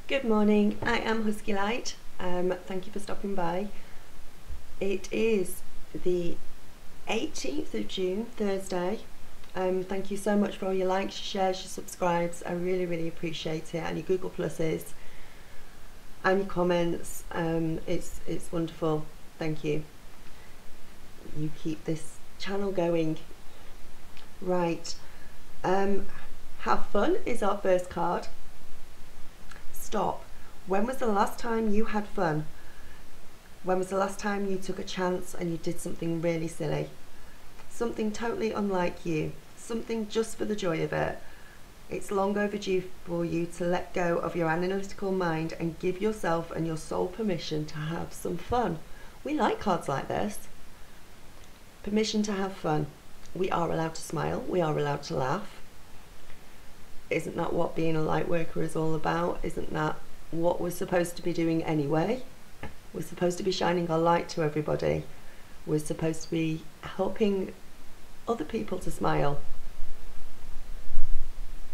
Good morning, I am Husky Light. Thank you for stopping by. It is the 18th of June, Thursday. Thank you so much for all your likes, your shares, your subscribes. I really appreciate it, and your Google Pluses and your comments. It's wonderful. Thank you. You keep this channel going. Right. Have fun is our first card. Stop. When was the last time you had fun? When was the last time you took a chance and you did something really silly? Something totally unlike you. Something just for the joy of it. It's long overdue for you to let go of your analytical mind and give yourself and your soul permission to have some fun. We like cards like this. Permission to have fun. We are allowed to smile. We are allowed to laugh. Isn't that what being a light worker is all about? Isn't that what we're supposed to be doing anyway? We're supposed to be shining our light to everybody. We're supposed to be helping other people to smile.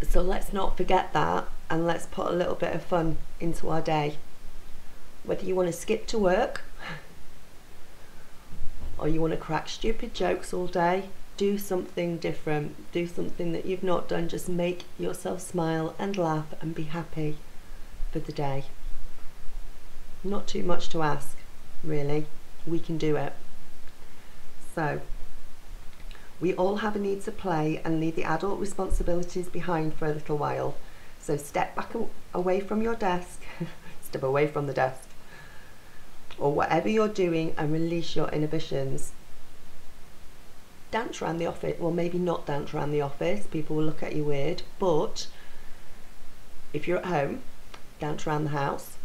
So let's not forget that, and let's put a little bit of fun into our day. Whether you want to skip to work or you want to crack stupid jokes all day, do something different. Do something that you've not done. Just make yourself smile and laugh and be happy for the day. Not too much to ask, really. We can do it. So, we all have a need to play and leave the adult responsibilities behind for a little while. So step back away from your desk, step away from the desk, or whatever you're doing, and release your inhibitions. Dance around the office. Well, maybe not dance around the office. People will look at you weird. But if you're at home, dance around the house.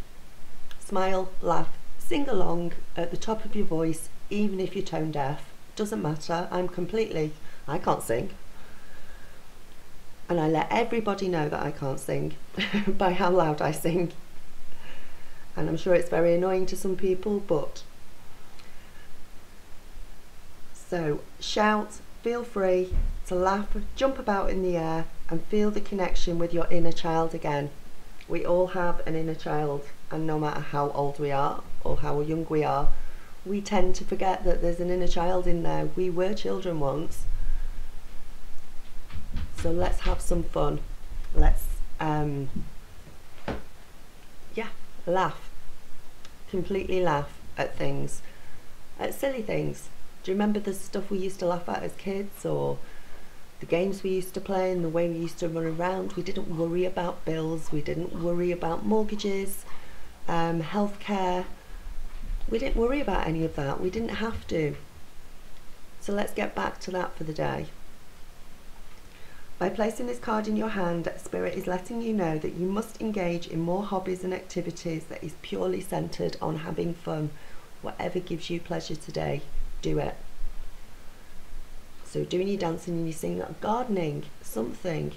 Smile, laugh, sing along at the top of your voice, even if you're tone deaf. Doesn't matter. I can't sing. And I let everybody know that I can't sing by how loud I sing. And I'm sure it's very annoying to some people, but so shout, feel free to laugh, jump about in the air, and feel the connection with your inner child again. We all have an inner child, and no matter how old we are or how young we are, we tend to forget that there's an inner child in there. We were children once. So let's have some fun. Let's laugh. Completely laugh at things, at silly things. Do you remember the stuff we used to laugh at as kids, or the games we used to play and the way we used to run around? We didn't worry about bills. We didn't worry about mortgages, healthcare. We didn't worry about any of that. We didn't have to. So let's get back to that for the day. By placing this card in your hand, Spirit is letting you know that you must engage in more hobbies and activities that is purely centered on having fun. Whatever gives you pleasure today, do it. So doing your dancing and your singing, gardening, something.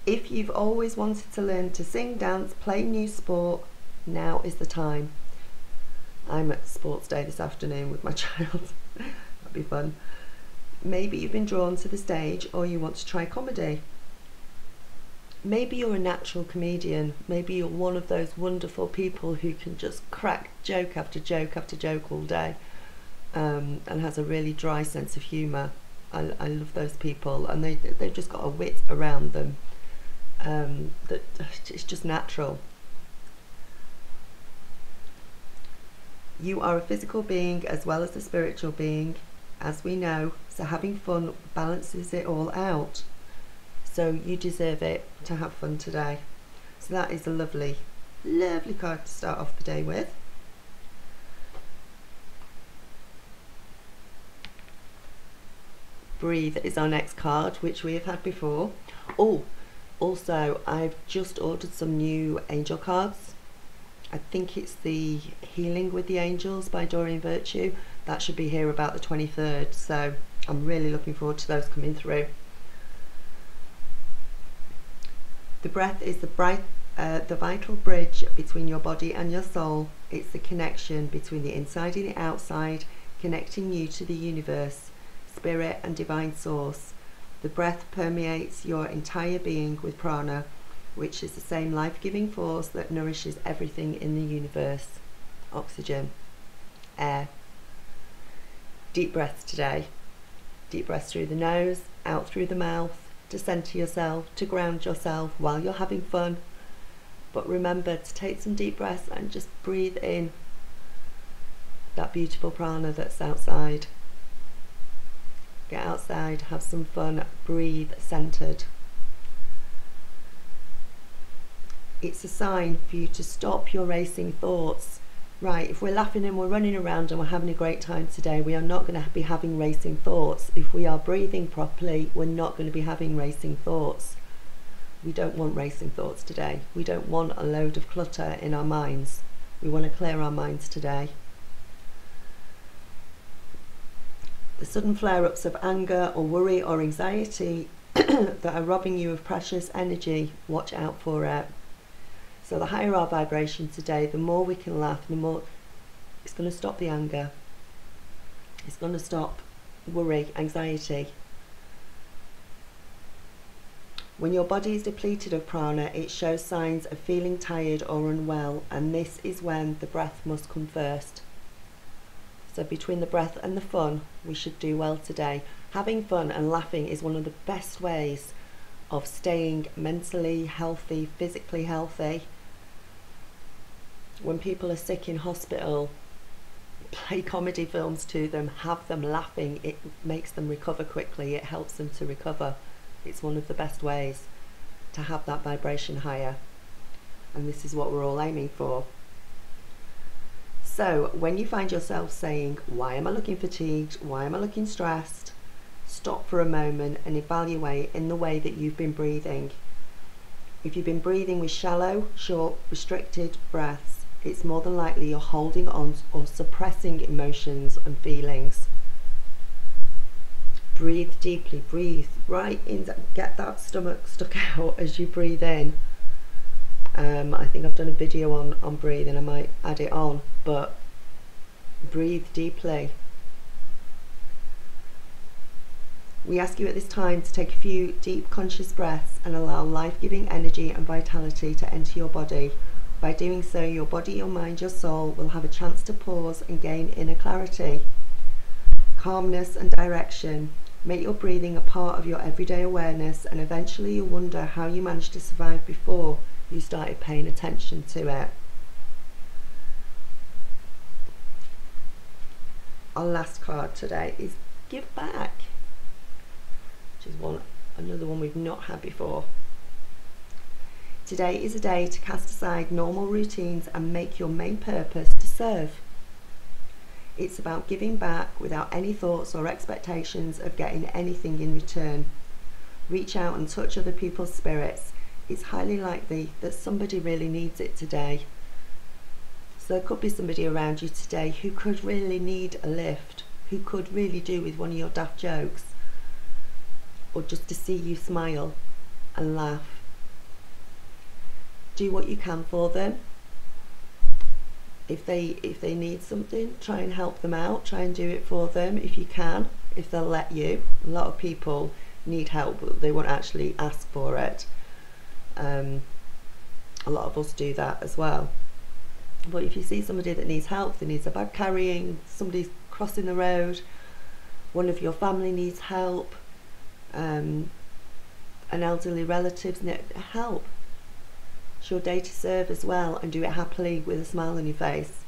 If you've always wanted to learn to sing, dance, play new sport, now is the time. I'm at sports day this afternoon with my child. That'd be fun. Maybe you've been drawn to the stage, or you want to try comedy. Maybe you're a natural comedian. Maybe you're one of those wonderful people who can just crack joke after joke after joke all day, and has a really dry sense of humour. I love those people, and they've just got a wit around them that it's just natural. You are a physical being as well as a spiritual being, as we know, so having fun balances it all out. So you deserve it to have fun today. So that is a lovely card to start off the day with. Breathe is our next card, which we have had before. Oh, also I've just ordered some new angel cards. I think it's the Healing with the Angels by Doreen Virtue. That should be here about the 23rd, so I'm really looking forward to those coming through. The breath is the vital bridge between your body and your soul. It's the connection between the inside and the outside, connecting you to the universe, spirit and divine source. The breath permeates your entire being with prana, which is the same life-giving force that nourishes everything in the universe. Oxygen, air. Deep breaths today. Deep breaths through the nose, out through the mouth, to center yourself, to ground yourself while you're having fun. But remember to take some deep breaths and just breathe in that beautiful prana that's outside. Get outside, have some fun, breathe centered. It's a sign for you to stop your racing thoughts. Right, if we're laughing and we're running around and we're having a great time today, we are not going to be having racing thoughts. If we are breathing properly, we're not going to be having racing thoughts. We don't want racing thoughts today. We don't want a load of clutter in our minds. We want to clear our minds today. The sudden flare-ups of anger or worry or anxiety that are robbing you of precious energy, watch out for it. So the higher our vibration today, the more we can laugh, the more it's going to stop the anger. It's going to stop worry, anxiety. When your body is depleted of prana, it shows signs of feeling tired or unwell, and this is when the breath must come first. So between the breath and the fun, we should do well today. Having fun and laughing is one of the best ways of staying mentally healthy, physically healthy. When people are sick in hospital, play comedy films to them, have them laughing. It makes them recover quickly. It helps them to recover. It's one of the best ways to have that vibration higher. And this is what we're all aiming for. So when you find yourself saying, why am I looking fatigued? Why am I looking stressed? Stop for a moment and evaluate in the way that you've been breathing. If you've been breathing with shallow, short, restricted breaths, it's more than likely you're holding on or suppressing emotions and feelings. Breathe deeply, breathe right in, get that stomach stuck out as you breathe in. I think I've done a video on breathing, I might add it on, but breathe deeply. We ask you at this time to take a few deep conscious breaths and allow life-giving energy and vitality to enter your body. By doing so, your body, your mind, your soul will have a chance to pause and gain inner clarity, calmness and direction. Make your breathing a part of your everyday awareness, and eventually you'll wonder how you managed to survive before you started paying attention to it. Our last card today is give back, which is another one we've not had before. Today is a day to cast aside normal routines and make your main purpose to serve. It's about giving back without any thoughts or expectations of getting anything in return. Reach out and touch other people's spirits. It's highly likely that somebody really needs it today. So there could be somebody around you today who could really need a lift, who could really do with one of your daft jokes, or just to see you smile and laugh. Do what you can for them. If they need something, try and help them out, try and do it for them if you can, if they'll let you. A lot of people need help, but they won't actually ask for it. A lot of us do that as well. But if you see somebody that needs help, that needs a bag carrying, somebody's crossing the road, one of your family needs help, an elderly relative's help. It's your day to serve as well, and do it happily with a smile on your face.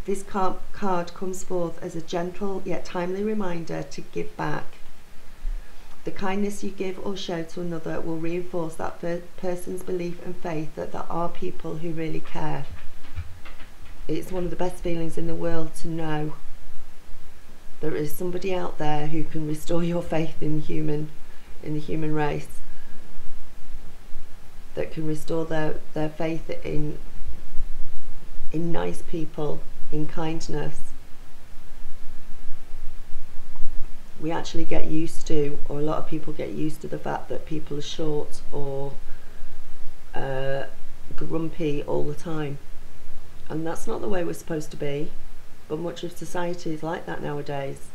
This card comes forth as a gentle yet timely reminder to give back. The kindness you give or show to another will reinforce that person's belief and faith that there are people who really care. It's one of the best feelings in the world to know there is somebody out there who can restore your faith in the human race, that can restore their faith in nice people, in kindness. We actually get used to, or a lot of people get used to the fact that people are short or grumpy all the time. And that's not the way we're supposed to be, but much of society is like that nowadays.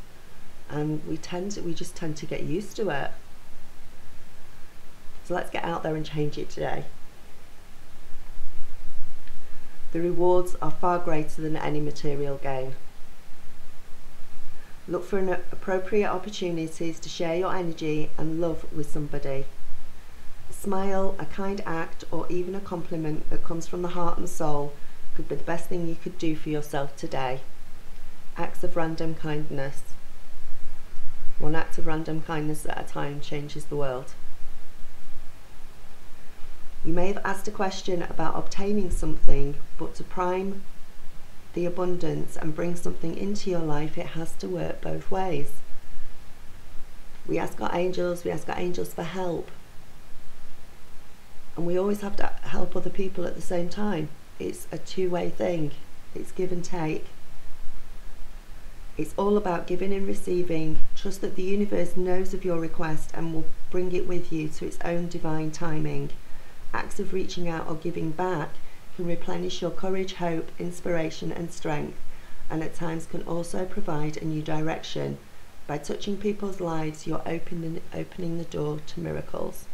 And we just tend to get used to it. So let's get out there and change it today. The rewards are far greater than any material gain. Look for appropriate opportunities to share your energy and love with somebody. A smile, a kind act, or even a compliment that comes from the heart and soul could be the best thing you could do for yourself today. Acts of random kindness. One act of random kindness at a time changes the world. You may have asked a question about obtaining something, but to prime the abundance and bring something into your life, it has to work both ways. We ask our angels for help. And we always have to help other people at the same time. It's a two-way thing. It's give and take. It's all about giving and receiving. Trust that the universe knows of your request and will bring it with you to its own divine timing. Acts of reaching out or giving back can replenish your courage, hope, inspiration and strength, and at times can also provide a new direction. By touching people's lives, you're opening the door to miracles.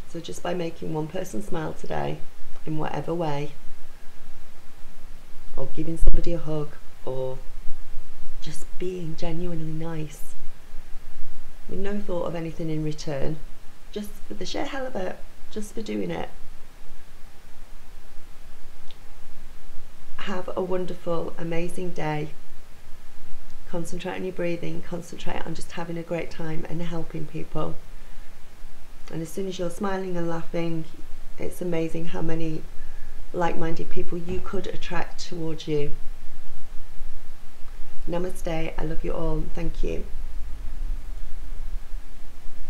So just by making one person smile today, in whatever way, or giving somebody a hug, or just being genuinely nice, with no thought of anything in return, just for the sheer hell of it, just for doing it. Have a wonderful, amazing day. Concentrate on your breathing, concentrate on just having a great time and helping people. And as soon as you're smiling and laughing, it's amazing how many like-minded people you could attract towards you. Namaste, I love you all, thank you.